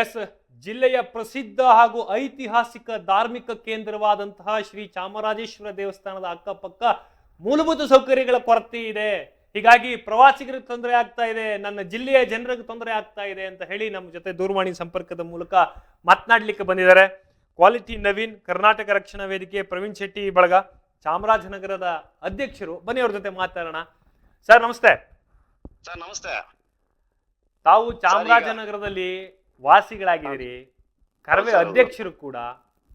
S, ಜಿಲ್ಲೆಯ ಪ್ರಸಿದ್ಧ ಹಾಗೂ ಐತಿಹಾಸಿಕ ಧಾರ್ಮಿಕ ಕೇಂದ್ರವಾದಂತಹ ಶ್ರೀ ಚಾಮರಾಜೇಶ್ವರ ದೇವಸ್ಥಾನದ ಅಕ್ಕಪಕ್ಕ ಮೂಲಭೂತ ಸೌಕರ್ಯಗಳ ಕೊರತೆ ಇದೆ. ಹೀಗಾಗಿ ಪ್ರವಾಸಿಗರಿಗೆ ತೊಂದರೆ ಆಗ್ತಾ ಇದೆ, ನನ್ನ ಜಿಲ್ಲೆಯ ಜನರಿಗೆ ತೊಂದರೆ ಆಗ್ತಾ ಇದೆ ಅಂತ ಹೇಳಿ ನಮ್ಮ ಜೊತೆ ದೂರವಾಣಿ ಸಂಪರ್ಕದ ಮೂಲಕ ಮಾತನಾಡಲಿಕ್ಕೆ ಬಂದಿದ್ದಾರೆ ಕ್ವಾಲಿಟಿ ನವೀನ್, ಕರ್ನಾಟಕ ರಕ್ಷಣಾ ವೇದಿಕೆ, ಪ್ರವೀಣ್ ಶೆಟ್ಟಿ ಬಳಗ, ಚಾಮರಾಜನಗರದ ಅಧ್ಯಕ್ಷರು. ಬನ್ನಿ ಅವ್ರ ಜೊತೆ ಮಾತಾಡೋಣ. ಸರ್ ನಮಸ್ತೆ. ಸರ್ ನಮಸ್ತೆ. ತಾವು ಚಾಮರಾಜನಗರದಲ್ಲಿ ವಾಸಿಗಳಾಗಿದ್ದೀರಿ, ಕರವೇ ಅಧ್ಯಕ್ಷರು ಕೂಡ.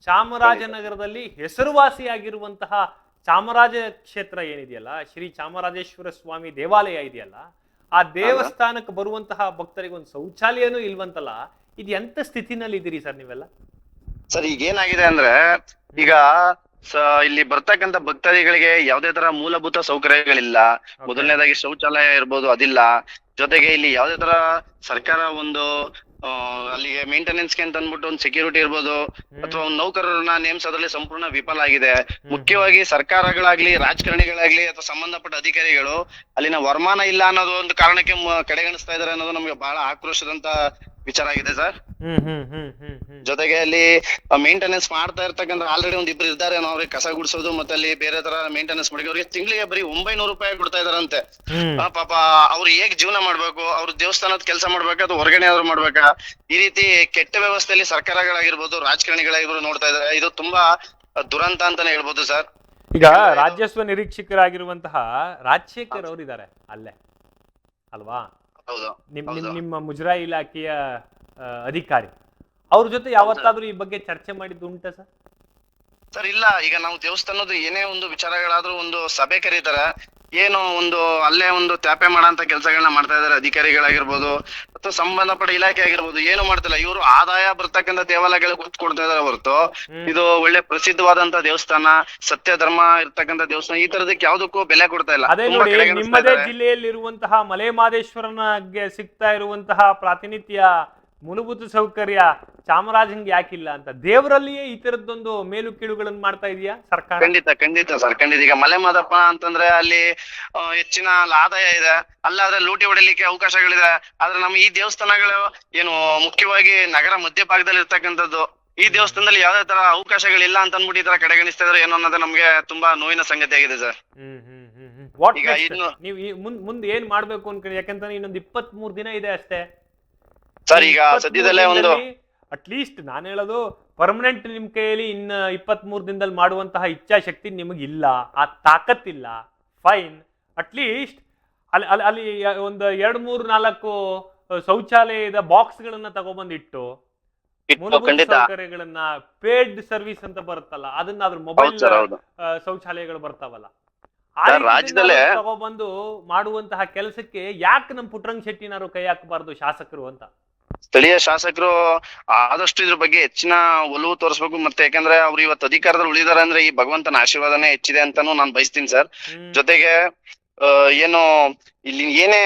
ಚಾಮರಾಜನಗರದಲ್ಲಿ ಹೆಸರುವಾಸಿಯಾಗಿರುವಂತಹ ಚಾಮರಾಜ ಕ್ಷೇತ್ರ ಏನಿದೆಯಲ್ಲ, ಶ್ರೀ ಚಾಮರಾಜೇಶ್ವರ ಸ್ವಾಮಿ ದೇವಾಲಯ ಇದೆಯಲ್ಲ, ಆ ದೇವಸ್ಥಾನಕ್ಕೆ ಬರುವಂತಹ ಭಕ್ತರಿಗೆ ಒಂದು ಶೌಚಾಲಯನೂ ಇಲ್ವಂತಲ್ಲ, ಇದು ಎಂತ ಸ್ಥಿತಿನಲ್ಲಿ ಇದ್ದೀರಿ ಸರ್ ನೀವೆಲ್ಲ? ಸರ್ ಈಗ ಏನಾಗಿದೆ ಅಂದ್ರೆ, ಈಗ ಇಲ್ಲಿ ಬರ್ತಕ್ಕಂತ ಭಕ್ತಾದಿಗಳಿಗೆ ಯಾವುದೇ ತರ ಮೂಲಭೂತ ಸೌಕರ್ಯಗಳಿಲ್ಲ. ಮೊದಲನೇದಾಗಿ ಶೌಚಾಲಯ ಇರ್ಬೋದು, ಅದಿಲ್ಲ. ಜೊತೆಗೆ ಇಲ್ಲಿ ಯಾವುದೇ ತರ ಸರ್ಕಾರ ಒಂದು ಅಲ್ಲಿಗೆ ಮೇಂಟೆನೆನ್ಸ್ಗೆ ಅಂತ ಅಂದ್ಬಿಟ್ಟು ಒಂದು ಸೆಕ್ಯೂರಿಟಿ ಇರ್ಬೋದು ಅಥವಾ ಒಂದು ನೌಕರರನ್ನ ನೇಮಿಸೋದ್ರಲ್ಲಿ ಸಂಪೂರ್ಣ ವಿಫಲ ಆಗಿದೆ. ಮುಖ್ಯವಾಗಿ ಸರ್ಕಾರಗಳಾಗ್ಲಿ, ರಾಜಕಾರಣಿಗಳಾಗ್ಲಿ ಅಥವಾ ಸಂಬಂಧಪಟ್ಟ ಅಧಿಕಾರಿಗಳು ಅಲ್ಲಿನ ವರಮಾನ ಇಲ್ಲ ಅನ್ನೋದು ಒಂದು ಕಾರಣಕ್ಕೆ ಕಡೆಗಣಿಸ್ತಾ ಇದಾರೆ ಅನ್ನೋದು ನಮ್ಗೆ ಬಹಳ ಆಕ್ರೋಶದಂತ ವಿಚಾರ ಆಗಿದೆ ಸರ್. ಜೊತೆಗೆ ಅಲ್ಲಿ ಮೇಂಟೆನೆನ್ಸ್ ಮಾಡ್ತಾ ಇರ್ತಕ್ಕಂಥ ಆಲ್ರೆಡಿ ಒಂದ್ ಇಬ್ರು ಇದ್ದಾರೆ, ಅವ್ರಿಗೆ ಕಸ ಗುಡಿಸೋದು ಮತ್ತೆ ಅಲ್ಲಿ ಬೇರೆ ತರ ಮೇಂಟೆನೆನ್ಸ್ ಮಾಡಿ ಅವ್ರಿಗೆ ತಿಂಗಳಿಗೆ ಬರೀ 900 ರೂಪಾಯಿ ಕೊಡ್ತಾ ಇದಾರಂತೆ. ಪಾಪ ಅವ್ರು ಹೇಗ್ ಜೀವನ ಮಾಡ್ಬೇಕು, ಅವ್ರ ದೇವಸ್ಥಾನದ ಕೆಲಸ ಮಾಡ್ಬೇಕಾ ಅಥವಾ ಹೊರಗಡೆ ಆದ್ರೂ ಮಾಡ್ಬೇಕಾ? ಈ ರೀತಿ ಕೆಟ್ಟ ವ್ಯವಸ್ಥೆಯಲ್ಲಿ ಸರ್ಕಾರಗಳಾಗಿರ್ಬೋದು, ರಾಜಕಾರಣಿಗಳಾಗಿರ್ಬೋದು ನೋಡ್ತಾ ಇದಾರೆ. ಇದು ತುಂಬಾ ದುರಂತ ಅಂತಾನೆ ಹೇಳ್ಬೋದು ಸರ್. ಈಗ ರಾಜಸ್ವ ನಿರೀಕ್ಷಕರಾಗಿರುವಂತಹ ರಾಜಶೇಖರ್ ಅವರು ಇದ್ದಾರೆ ಅಲ್ಲೇ ಅಲ್ವಾ? ಹೌದು. ನಿಮ್ಮ ಮುಜರಾಯಿ ಇಲಾಖೆಯ ಅಧಿಕಾರಿ, ಅವ್ರ ಜೊತೆ ಯಾವತ್ತಾದ್ರೂ ಈ ಬಗ್ಗೆ ಚರ್ಚೆ ಮಾಡಿದ್ದು ಉಂಟಾ ಸರ್? ಸರ್ ಇಲ್ಲ. ಈಗ ನಾವು ದೇವಸ್ಥಾನದ ಏನೇ ಒಂದು ವಿಚಾರಗಳಾದ್ರೂ ಒಂದು ಸಭೆ ಕರೀತಾರೆ, ಏನೋ ಒಂದು ಅಲ್ಲೇ ಒಂದು ತ್ಯಾಪೆ ಮಾಡಂತ ಕೆಲಸಗಳನ್ನ ಮಾಡ್ತಾ ಇದಾರೆ ಅಧಿಕಾರಿಗಳಾಗಿರ್ಬೋದು ಅಥವಾ ಸಂಬಂಧಪಟ್ಟ ಇಲಾಖೆ ಆಗಿರ್ಬೋದು. ಏನು ಮಾಡ್ತಿಲ್ಲ, ಇವರು ಆದಾಯ ಬರ್ತಕ್ಕಂಥ ದೇವಾಲಯಗಳಿಗೆ ಒತ್ತು ಕೊಡ್ತಾ ಇದಾರೆ ಹೊರತು ಇದು ಒಳ್ಳೆ ಪ್ರಸಿದ್ಧವಾದಂತ ದೇವಸ್ಥಾನ, ಸತ್ಯ ಧರ್ಮ ಇರ್ತಕ್ಕಂಥ ದೇವಸ್ಥಾನ, ಈ ತರದಕ್ಕೆ ಯಾವ್ದಕ್ಕೂ ಬೆಲೆ ಕೊಡ್ತಾ ಇಲ್ಲ. ಅದೇ ನೋಡಿ, ನಿಮ್ಮದೇ ಜಿಲ್ಲೆಯಲ್ಲಿರುವಂತಹ ಮಲೆಮಹದೇಶ್ವರನಿಗೆ ಸಿಗ್ತಾ ಇರುವಂತಹ ಪ್ರಾತಿನಿಧ್ಯ ಮೂಲಭೂತ ಸೌಕರ್ಯ ಚಾಮರಾಜನ್ಗೆ ಯಾಕಿಲ್ಲ ಅಂತ ದೇವರಲ್ಲಿಯೇ ಈ ತರದ್ದೊಂದು ಮೇಲು ಕೀಳುಗಳನ್ನು ಮಾಡ್ತಾ ಇದೆಯಾ ಸರ್ಕಾರ? ಖಂಡಿತ ಸರ್, ಖಂಡಿತ. ಈಗ ಮಲೆ ಮಾದಪ್ಪ ಅಂತಂದ್ರೆ ಅಲ್ಲಿ ಹೆಚ್ಚಿನ ಆದಾಯ ಇದೆ, ಅಲ್ಲಾದ್ರೆ ಲೂಟಿ ಹೊಡಿಲಿಕ್ಕೆ ಅವಕಾಶಗಳಿದೆ. ಆದ್ರೆ ನಮ್ಮ ಈ ದೇವಸ್ಥಾನಗಳು ಏನು ಮುಖ್ಯವಾಗಿ ನಗರ ಮಧ್ಯಭಾಗದಲ್ಲಿ ಇರ್ತಕ್ಕಂಥದ್ದು, ಈ ದೇವಸ್ಥಾನದಲ್ಲಿ ಯಾವ್ದೇ ತರ ಅವಕಾಶಗಳಿಲ್ಲ ಅಂತ ಅಂದ್ಬಿಟ್ಟು ಈ ತರ ಕಡೆಗಣಿಸ್ತಾ ಇದ್ರೆ ಏನೋ ಅನ್ನೋದು ನಮ್ಗೆ ತುಂಬಾ ನೋವಿನ ಸಂಗತಿ ಆಗಿದೆ ಸರ್. ಈಗ ನೀವು ಮುಂದೆ ಏನ್ ಮಾಡ್ಬೇಕು ಅನ್ಕೊಂಡು, ಯಾಕಂದ್ರೆ ಇನ್ನೊಂದು 23 ದಿನ ಇದೆ ಅಷ್ಟೇ ಸರ್. ಈಗ ಸದ್ಯದಲ್ಲೇ ಒಂದು ಅಟ್ಲೀಸ್ಟ್ ನಾನು ಹೇಳೋದು, ಪರ್ಮನೆಂಟ್ ನಿಮ್ ಕೈಯಲ್ಲಿ ಇನ್ನ 23 ದಿನದಲ್ಲಿ ಮಾಡುವಂತಹ ಇಚ್ಛಾಶಕ್ತಿ ನಿಮಗಿಲ್ಲ, ಆ ತಾಕತ್ತಿಲ್ಲ. ಫೈನ್, ಅಟ್ಲೀಸ್ಟ್ ಅಲ್ಲಿ ಒಂದು 2-3-4 ಶೌಚಾಲಯದ ಬಾಕ್ಸ್ ಗಳನ್ನ ತಗೊಬಂದಿಟ್ಟು ಮೂಲಭೂತ ಸೌಕರ್ಯಗಳನ್ನ, ಪೇಡ್ ಸರ್ವಿಸ್ ಅಂತ ಬರುತ್ತಲ್ಲ, ಅದನ್ನಾದ್ರೂ ಮೊಬೈಲ್ ಶೌಚಾಲಯಗಳು ಬರ್ತಾವಲ್ಲ, ತಗೊಬಂದು ಮಾಡುವಂತಹ ಕೆಲಸಕ್ಕೆ ಯಾಕೆ ನಮ್ ಪುಟ್ರಂಗ್ ಶೆಟ್ಟಿನಾರು ಕೈ ಹಾಕಬಾರ್ದು ಶಾಸಕರು ಅಂತ? ಸ್ಥಳೀಯ ಶಾಸಕರು ಆದಷ್ಟು ಇದ್ರ ಬಗ್ಗೆ ಹೆಚ್ಚಿನ ಒಲವು ತೋರಿಸ್ಬೇಕು. ಮತ್ತೆ ಯಾಕಂದ್ರೆ ಅವ್ರು ಇವತ್ತು ಅಧಿಕಾರದಲ್ಲಿ ಉಳಿದಾರೆ ಅಂದ್ರೆ ಈ ಭಗವಂತನ ಆಶೀರ್ವಾದನೇ ಹೆಚ್ಚಿದೆ ಅಂತಾನು ನಾನು ಬಯಸ್ತೀನಿ ಸರ್. ಜೊತೆಗೆ ಏನು ಇಲ್ಲಿ ಏನೇ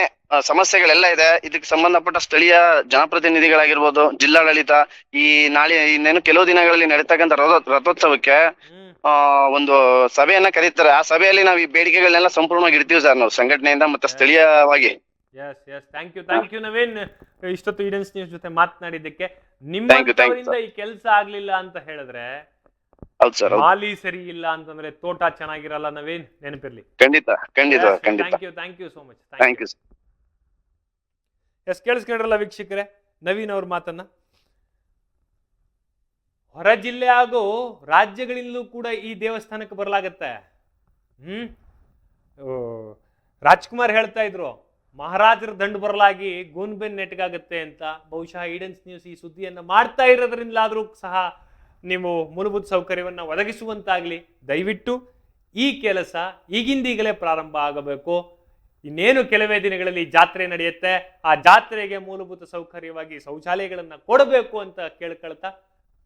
ಸಮಸ್ಯೆಗಳೆಲ್ಲ ಇದೆ, ಇದಕ್ಕೆ ಸಂಬಂಧಪಟ್ಟ ಸ್ಥಳೀಯ ಜನಪ್ರತಿನಿಧಿಗಳಾಗಿರ್ಬೋದು, ಜಿಲ್ಲಾಡಳಿತ ಈ ನಾಳೆ ಇನ್ನೇನು ಕೆಲವು ದಿನಗಳಲ್ಲಿ ನಡೀತಕ್ಕಂಥ ರಥೋತ್ಸವಕ್ಕೆ ಒಂದು ಸಭೆಯನ್ನ ಕರೀತಾರೆ. ಆ ಸಭೆಯಲ್ಲಿ ನಾವು ಈ ಬೇಡಿಕೆಗಳನ್ನೆಲ್ಲ ಸಂಪೂರ್ಣವಾಗಿ ಇಡ್ತೀವಿ ಸರ್, ನಾವು ಸಂಘಟನೆಯಿಂದ ಮತ್ತೆ ಸ್ಥಳೀಯವಾಗಿ. ಥ್ಯಾಂಕ್ ಯು ನವೀನ್, ಇಷ್ಟೊತ್ತು ಈಡನ್ಸ್ ನ್ಯೂಸ್ ಜೊತೆ ಮಾತನಾಡಿದ್ದಕ್ಕೆ. ನಿಮ್ಮವರಿಂದ ಈ ಕೆಲಸ ಆಗ್ಲಿಲ್ಲ ಅಂತ ಹೇಳಿದ್ರೆ, ಮಾಲಿ ಸರಿ ಇಲ್ಲ ಅಂತಂದ್ರೆ ತೋಟ ಚೆನ್ನಾಗಿರಲ್ಲ ನವೀನ್, ನೆನಪಿರ್ಲಿ. ಖಂಡಿತ. Thank you so much. Thank you. ಕೇಳಿಸ್ಕೊಂಡ್ರಲ್ಲ ವೀಕ್ಷಕರೇ ನವೀನ್ ಅವ್ರ ಮಾತನ್ನ. ಹೊರ ಜಿಲ್ಲೆ ಹಾಗೂ ರಾಜ್ಯಗಳಿಂದಲೂ ಕೂಡ ಈ ದೇವಸ್ಥಾನಕ್ಕೆ ಬರಲಾಗತ್ತೆ. ರಾಜ್ಕುಮಾರ್ ಹೇಳ್ತಾ ಇದ್ರು, ಮಹಾರಾಜರ ದಂಡು ಬರಲಾಗಿ ಗೂನ್ಬೆನ್ ನೆಟ್ಗಾಗತ್ತೆ ಅಂತ. ಬಹುಶಃ ಈಡನ್ಸ್ ನ್ಯೂಸ್ ಈ ಸುದ್ದಿಯನ್ನ ಮಾಡ್ತಾ ಇರೋದ್ರಿಂದಲಾದ್ರೂ ಸಹ ನೀವು ಮೂಲಭೂತ ಸೌಕರ್ಯವನ್ನ ಒದಗಿಸುವಂತಾಗ್ಲಿ. ದಯವಿಟ್ಟು ಈ ಕೆಲಸ ಈಗಿಂದೀಗಲೇ ಪ್ರಾರಂಭ ಆಗಬೇಕು. ಇನ್ನೇನು ಕೆಲವೇ ದಿನಗಳಲ್ಲಿ ಜಾತ್ರೆ ನಡೆಯುತ್ತೆ, ಆ ಜಾತ್ರೆಗೆ ಮೂಲಭೂತ ಸೌಕರ್ಯವಾಗಿ ಶೌಚಾಲಯಗಳನ್ನ ಕೊಡಬೇಕು ಅಂತ ಕೇಳ್ಕೊಳ್ತಾ,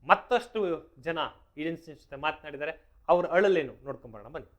ಮತ್ತಷ್ಟು ಜನ ಈಡನ್ಸ್ ನ್ಯೂಸ್ ಜೊತೆ ಮಾತನಾಡಿದ್ದಾರೆ. ಅವ್ರ ಅಳಲೇನು ನೋಡ್ಕೊಂಬರೋಣ ಬನ್ನಿ.